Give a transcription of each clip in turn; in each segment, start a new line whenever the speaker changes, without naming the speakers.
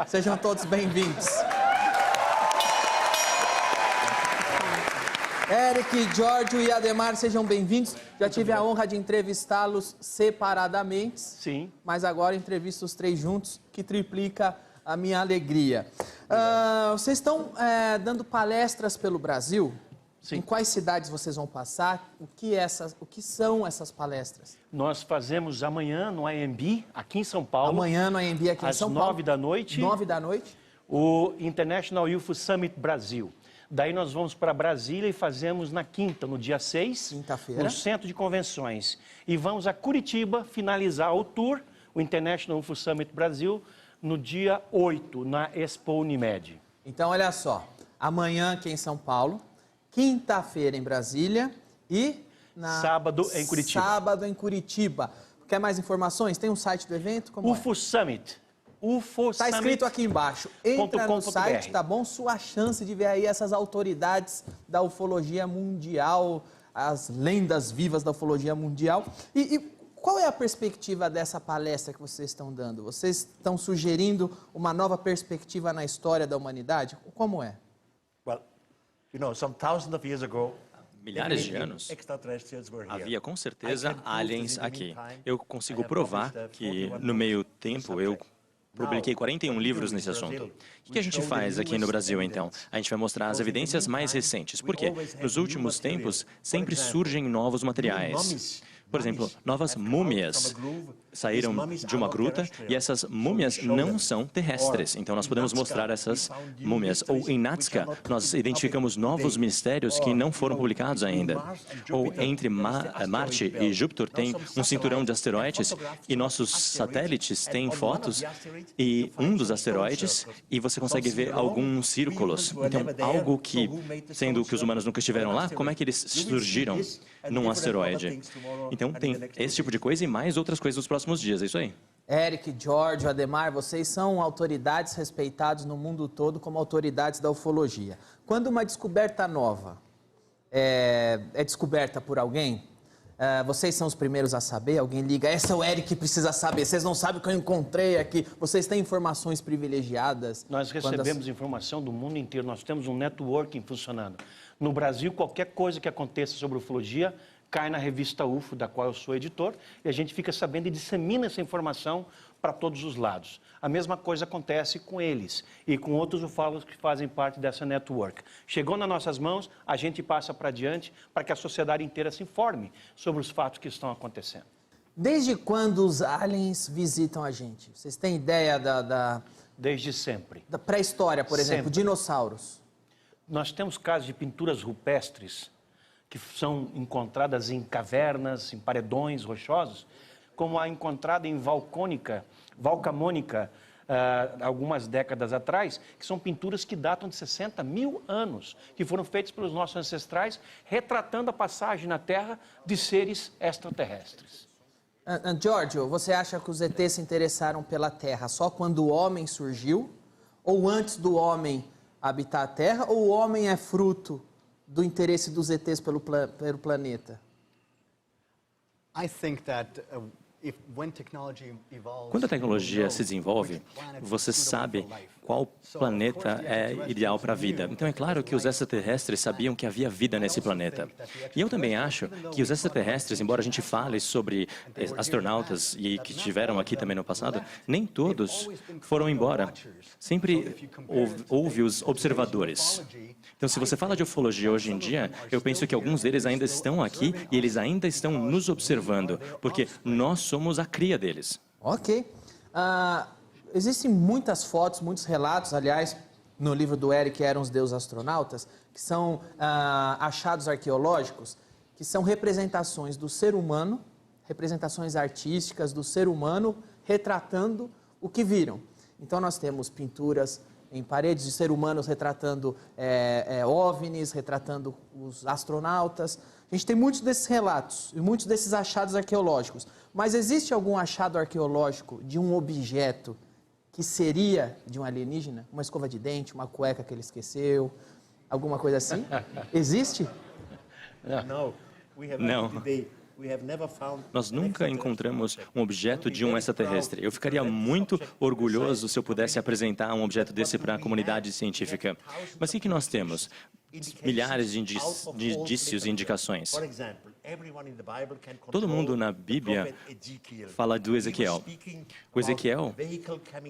Sejam todos bem-vindos. Eric, Giorgio e Adhemar, sejam bem-vindos. Já tive a honra de entrevistá-los separadamente.
Sim.
Mas agora entrevisto os três juntos, que triplica a minha alegria. Vocês estão dando palestras pelo Brasil?
Sim.
Em quais cidades vocês vão passar? O que são essas palestras?
Nós fazemos amanhã no IMB, aqui em São Paulo.
Amanhã no IMB aqui em São Paulo.
Às 9 da noite.
9 da noite.
O International Youth Summit Brasil. Daí nós vamos para Brasília e fazemos na quinta, no dia 6,
quinta-feira,
no Centro de Convenções. E vamos a Curitiba finalizar o tour, o International Youth Summit Brasil, no dia 8, na Expo Unimed.
Então, olha só, amanhã aqui em São Paulo, quinta-feira em Brasília e
sábado em Curitiba.
Sábado em Curitiba. Quer mais informações? Tem um site do evento? Como
UFO Summit.
Está escrito aqui embaixo. Entra no site, tá bom? Sua chance de ver aí essas autoridades da ufologia mundial, as lendas vivas da ufologia mundial. E qual é a perspectiva dessa palestra que vocês estão dando? Vocês estão sugerindo uma nova perspectiva na história da humanidade? Como é?
Well, you know, some thousands of years ago,
milhares de anos, havia com certeza aliens aqui. Eu consigo provar que, no meio tempo, eu publiquei 41 livros nesse assunto. O que a gente faz aqui no Brasil, então? A gente vai mostrar as evidências mais recentes. Por quê? Nos últimos tempos, sempre surgem novos materiais. Por exemplo, novas múmias saíram de uma gruta e essas múmias não são terrestres. Então, nós podemos mostrar essas múmias. Ou em Nazca, nós identificamos novos mistérios que não foram publicados ainda. Ou entre Marte e Júpiter tem um cinturão de asteroides e nossos satélites têm fotos e um dos asteroides e você consegue ver alguns círculos. Então, algo que, sendo que os humanos nunca estiveram lá, como é que eles surgiram num asteroide? Então, tem esse tipo de coisa e mais outras coisas nos próximos dias, é isso aí.
Eric, Giorgio, Adhemar, vocês são autoridades respeitados no mundo todo como autoridades da ufologia. Quando uma descoberta nova é descoberta por alguém, vocês são os primeiros a saber? Alguém liga, esse é o Eric que precisa saber, vocês não sabem o que eu encontrei aqui. Vocês têm informações privilegiadas?
Nós recebemos informação do mundo inteiro, nós temos um networking funcionando. No Brasil, qualquer coisa que aconteça sobre ufologia cai na revista UFO, da qual eu sou editor, e a gente fica sabendo e dissemina essa informação para todos os lados. A mesma coisa acontece com eles e com outros ufólogos que fazem parte dessa network. Chegou nas nossas mãos, a gente passa para adiante para que a sociedade inteira se informe sobre os fatos que estão acontecendo.
Desde quando os aliens visitam a gente? Vocês têm ideia
Desde sempre.
Da pré-história, por exemplo,
sempre.
Dinossauros?
Nós temos casos de pinturas rupestres que são encontradas em cavernas, em paredões rochosos, como a encontrada em Valcamônica, algumas décadas atrás, que são pinturas que datam de 60 mil anos, que foram feitas pelos nossos ancestrais, retratando a passagem na Terra de seres extraterrestres.
Giorgio, você acha que os ETs se interessaram pela Terra só quando o homem surgiu? Ou antes do homem habitar a Terra? Ou o homem é fruto do interesse dos ETs pelo planeta?
Quando a tecnologia se desenvolve, você sabe qual planeta é ideal para a vida. Então é claro que os extraterrestres sabiam que havia vida nesse planeta. E eu também acho que os extraterrestres, embora a gente fale sobre astronautas e que estiveram aqui também no passado, nem todos foram embora. Sempre houve os observadores. Então, se você fala de ufologia hoje em dia, eu penso que alguns deles ainda estão aqui e eles ainda estão nos observando, porque nós somos a cria deles.
Ok. Existem muitas fotos, muitos relatos, aliás, no livro do Eric, Eram os Deuses Astronautas, que são achados arqueológicos, que são representações do ser humano, representações artísticas do ser humano, retratando o que viram. Então, nós temos pinturas em paredes de seres humanos retratando OVNIs, retratando os astronautas. A gente tem muitos desses relatos e muitos desses achados arqueológicos. Mas existe algum achado arqueológico de um objeto que seria de um alienígena? Uma escova de dente, uma cueca que ele esqueceu, alguma coisa assim? Existe?
Não. Nós nunca encontramos um objeto de um extraterrestre. Eu ficaria muito orgulhoso se eu pudesse apresentar um objeto desse para a comunidade científica. Mas o que nós temos? Milhares de indícios e indicações. Todo mundo na Bíblia fala do Ezequiel. O Ezequiel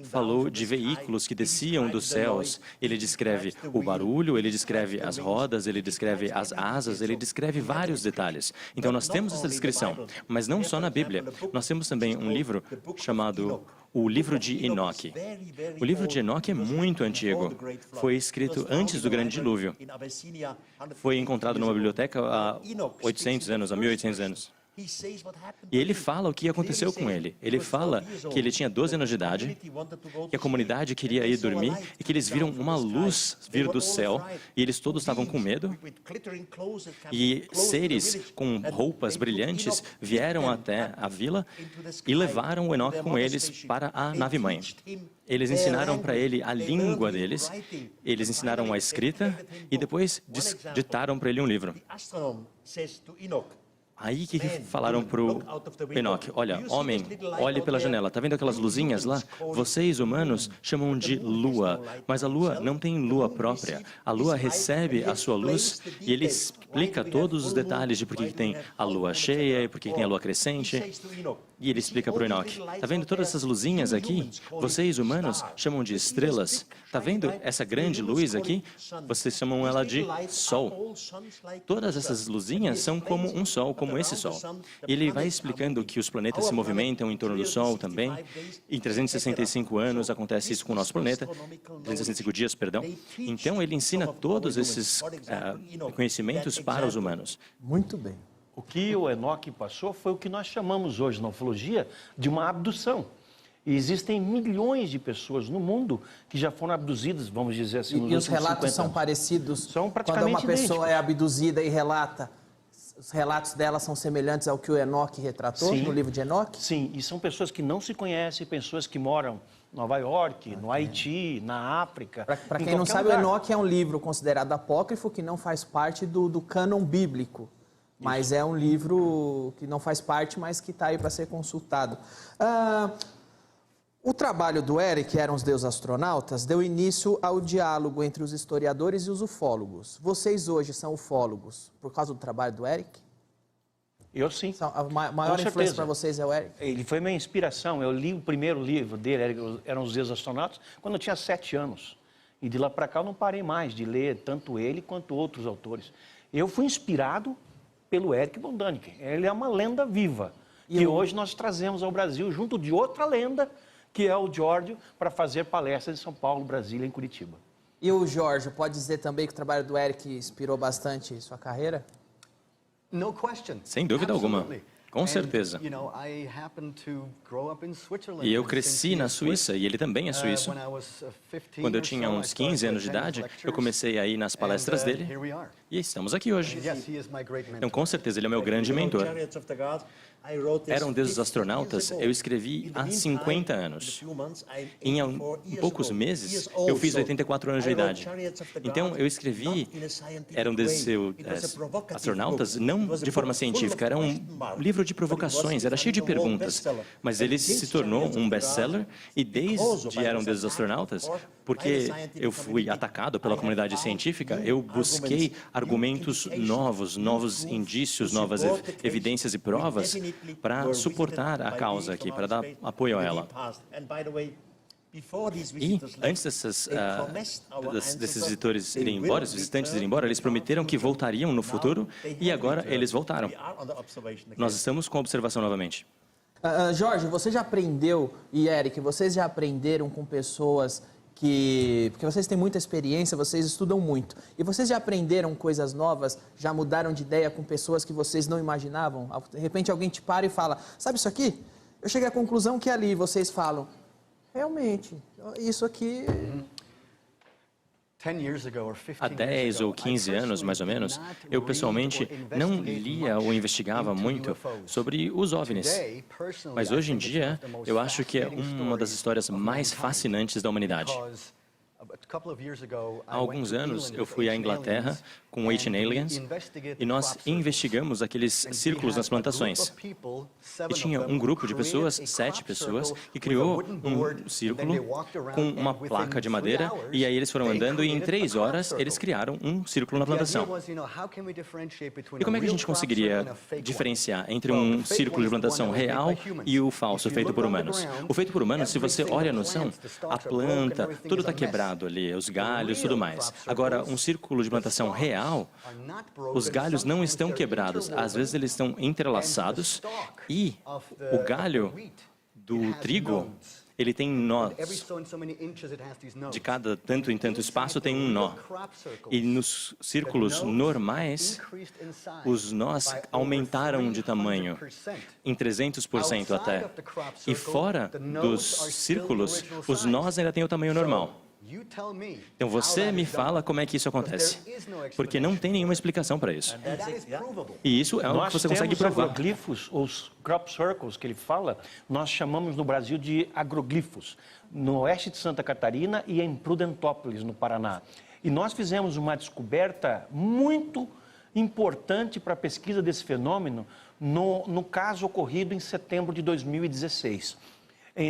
falou de veículos que desciam dos céus. Ele descreve o barulho, ele descreve as rodas, ele descreve as asas, ele descreve vários detalhes. Então nós temos essa descrição, mas não só na Bíblia. Nós temos também um livro chamado o livro de Enoque. O livro de Enoque é muito antigo. Foi escrito antes do grande dilúvio. Foi encontrado numa biblioteca há 800 anos, há 1800 anos. E ele fala o que aconteceu com ele. Ele fala que ele tinha 12 anos de idade, que a comunidade queria ir dormir e que eles viram uma luz vir do céu e eles todos estavam com medo. E seres com roupas brilhantes vieram até a vila e levaram o Enoque com eles para a nave-mãe. Eles ensinaram para ele a língua deles, eles ensinaram a escrita e depois ditaram para ele um livro. Aí o que falaram para o Enoque? Olha, homem, olhe pela janela. Está vendo aquelas luzinhas lá? Vocês, humanos, chamam de lua, mas a lua não tem lua própria. A lua recebe a sua luz e ele explica todos os detalhes de por que tem a lua cheia e por que tem a lua crescente. E ele explica para o Enoque, está vendo todas essas luzinhas aqui? Vocês, humanos, chamam de estrelas. Está vendo essa grande luz aqui? Vocês chamam ela de sol. Todas essas luzinhas são como um sol, como esse sol. E ele vai explicando que os planetas se movimentam em torno do sol também. Em 365 anos acontece isso com o nosso planeta. 365 dias, perdão. Então ele ensina todos esses conhecimentos para os humanos.
Muito bem.
O que o Enoque passou foi o que nós chamamos hoje na ufologia de uma abdução. E existem milhões de pessoas no mundo que já foram abduzidas, vamos dizer assim, nos
últimos 50 anos. E os relatos são parecidos?
São praticamente
idênticos. Quando uma pessoa
idênticos.
é abduzida e relata, os relatos dela são semelhantes ao que o Enoque retratou no livro de Enoque?
Sim, e são pessoas que não se conhecem, pessoas que moram em Nova York, no Haiti, na África.
Para quem não sabe, o Enoque é um livro considerado apócrifo que não faz parte do cânon bíblico. Mas é um livro que não faz parte, mas que está aí para ser consultado. O trabalho do Eric, Eram os Deuses Astronautas, deu início ao diálogo entre os historiadores e os ufólogos. Vocês hoje são ufólogos por causa do trabalho do Eric?
Eu sim.
A maior influência para vocês é o Eric?
Ele foi minha inspiração. Eu li o primeiro livro dele, Eram os Deuses Astronautas, quando eu tinha 7 anos. E de lá para cá eu não parei mais de ler tanto ele quanto outros autores. Eu fui inspirado pelo Eric von Däniken. Ele é uma lenda viva, que hoje nós trazemos ao Brasil, junto de outra lenda, que é o Giorgio, para fazer palestras em São Paulo, Brasília e em Curitiba.
E o Giorgio, pode dizer também que o trabalho do Eric inspirou bastante sua carreira?
Sem dúvida alguma. Com certeza. E eu cresci na Suíça, e ele também é suíço. Quando eu tinha uns 15 anos de idade, eu comecei a ir nas palestras dele, e estamos aqui hoje. Então, com certeza, ele é o meu grande mentor. Eram Deuses Astronautas, eu escrevi há 50 anos. Em poucos meses, eu fiz 84 anos de idade. Então, eu escrevi Eram Deuses Astronautas não de forma científica, era um livro de provocações, era cheio de perguntas. Mas ele se tornou um best-seller e desde Eram Deuses Astronautas, porque eu fui atacado pela comunidade científica, eu busquei argumentos novos indícios, novas evidências e provas para suportar a causa aqui, para dar apoio a ela. E antes desses visitores irem embora, os visitantes irem embora, eles prometeram que voltariam no futuro e agora eles voltaram. Nós estamos com a observação novamente.
Jorge, você já aprendeu, e Eric, vocês já aprenderam com pessoas porque vocês têm muita experiência, vocês estudam muito. E vocês já aprenderam coisas novas, já mudaram de ideia com pessoas que vocês não imaginavam? De repente alguém te para e fala, sabe isso aqui? Eu cheguei à conclusão que ali vocês falam, realmente, isso aqui...
Há 10 ou 15 anos, mais ou menos, eu pessoalmente não lia ou investigava muito sobre os OVNIs. Mas hoje em dia, eu acho que é uma das histórias mais fascinantes da humanidade. Há alguns anos, eu fui à Inglaterra com Ancient Aliens e nós investigamos aqueles círculos nas plantações. E tinha um grupo de pessoas, 7 pessoas, que criou um círculo com uma placa de madeira e aí eles foram andando e em 3 horas eles criaram um círculo na plantação. E como é que a gente conseguiria diferenciar entre um círculo de plantação real e o falso, feito por humanos? O feito por humanos, se você olha no chão, a planta, tudo está quebrado ali, os galhos, tudo mais. Agora, um círculo de plantação real, os galhos não estão quebrados, às vezes eles estão entrelaçados e o galho do trigo, ele tem nós. De cada tanto em tanto espaço tem um nó. E nos círculos normais, os nós aumentaram de tamanho, em 300% até. E fora dos círculos, os nós ainda têm o tamanho normal. Então você me fala como é que isso acontece, porque não tem nenhuma explicação para isso. E isso é algo que você consegue provar.
Nós temos agroglifos, os crop circles que ele fala, nós chamamos no Brasil de agroglifos, no oeste de Santa Catarina e em Prudentópolis, no Paraná. E nós fizemos uma descoberta muito importante para a pesquisa desse fenômeno no caso ocorrido em setembro de 2016.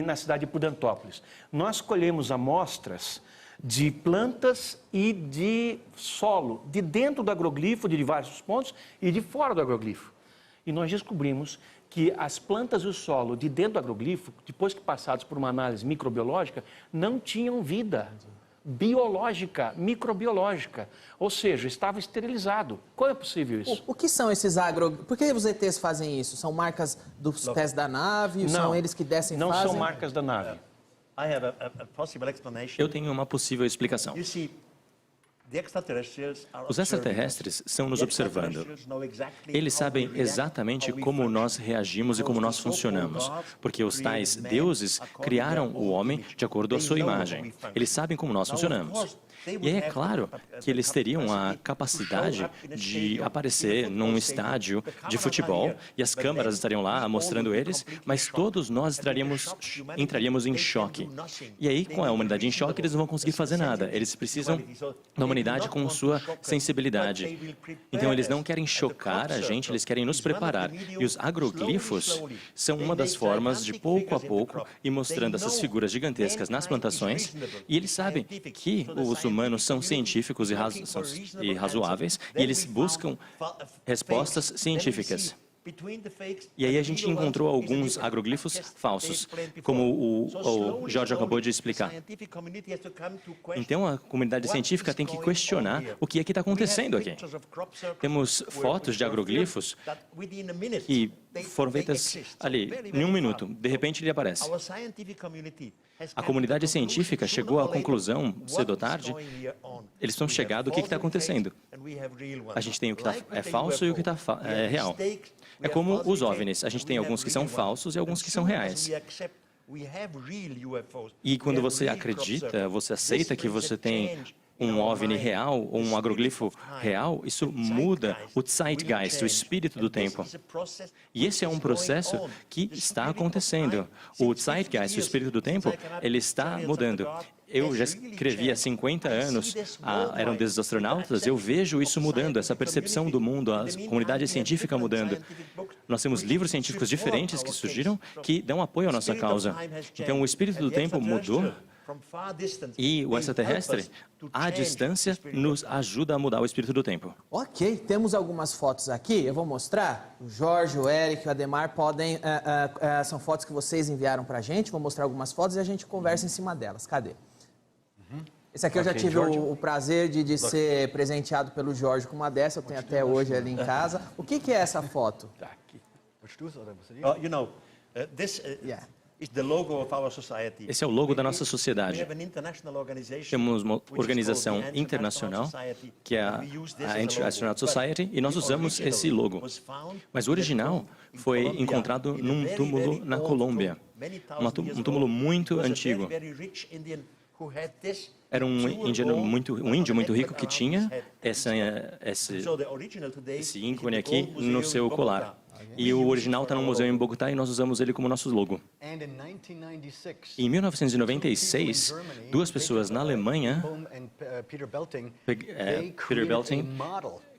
Na cidade de Prudentópolis. Nós colhemos amostras de plantas e de solo, de dentro do agroglifo, de diversos pontos, e de fora do agroglifo. E nós descobrimos que as plantas e o solo de dentro do agroglifo, depois que passados por uma análise microbiológica, não tinham vida biológica, microbiológica, ou seja, estava esterilizado. Como é possível isso?
O que são esses Por que os ETs fazem isso? São marcas dos pés da nave? Não, são eles que descem e fazem?
Não são marcas da nave.
Eu tenho uma possível explicação. Os extraterrestres estão nos observando. Eles sabem exatamente como nós reagimos e como nós funcionamos, porque os tais deuses criaram o homem de acordo com a sua imagem. Eles sabem como nós funcionamos. E aí é claro que eles teriam a capacidade de aparecer num estádio de futebol e as câmeras estariam lá mostrando eles, mas todos nós entraríamos em choque. E aí, com a humanidade em choque, eles não vão conseguir fazer nada. Eles precisam da humanidade com sua sensibilidade. Então, eles não querem chocar a gente, eles querem nos preparar. E os agroglifos são uma das formas de, pouco a pouco, ir mostrando essas figuras gigantescas nas plantações. E eles sabem que os humanos são científicos e razoáveis, e eles buscam respostas científicas. E aí a gente encontrou alguns agroglifos falsos, como o Jorge acabou de explicar. Então a comunidade científica tem que questionar o que é que está acontecendo aqui. Temos fotos de agroglifos que foram feitas ali, em 1 minuto. De repente ele aparece. A comunidade científica chegou à conclusão, cedo ou tarde, eles estão chegando o que está acontecendo. A gente tem o que é falso e o que é real. É como os OVNIs, a gente tem alguns que são falsos e alguns que são reais. E quando você acredita, você aceita que você tem um OVNI real ou um agroglifo real, isso muda o zeitgeist, o espírito do tempo. E esse é um processo que está acontecendo. O zeitgeist, o espírito do tempo, ele está mudando. Eu já escrevi há 50 anos, eram desses astronautas, eu vejo isso mudando, essa percepção do mundo, a comunidade científica mudando. Nós temos livros científicos diferentes que surgiram que dão apoio à nossa causa. Então, o espírito do tempo mudou. E o extraterrestre, à distância, nos ajuda a mudar o espírito do tempo.
Ok, temos algumas fotos aqui, eu vou mostrar. O Jorge, o Eric, o Ademar podem... são fotos que vocês enviaram pra gente, vou mostrar algumas fotos e a gente conversa em cima delas. Cadê? Esse aqui eu já tive o prazer de ser presenteado pelo Jorge com uma dessa, eu tenho até hoje ali em casa. O que é essa foto?
Esse é o logo da nossa sociedade. Temos uma organização internacional, que é a Astronaut Society, e nós usamos esse logo. Mas o original foi encontrado num túmulo na Colômbia, um túmulo muito antigo. Era um índio muito rico que tinha esse ícone aqui no seu colar. E o original está no museu em Bogotá e nós usamos ele como nosso logo. Em 1996, duas pessoas na Alemanha, Peter Belting,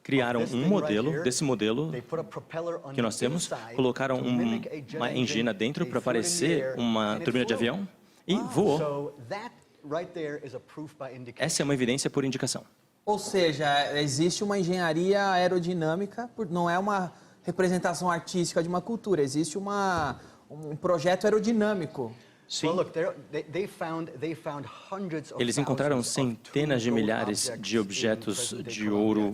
criaram um modelo, desse modelo que nós temos, colocaram uma engina dentro para parecer uma turbina de avião e voou. Essa é uma evidência por indicação.
Ou seja, existe uma engenharia aerodinâmica, não é uma representação artística de uma cultura, existe um projeto aerodinâmico.
Sim.
Eles encontraram centenas de milhares de objetos de ouro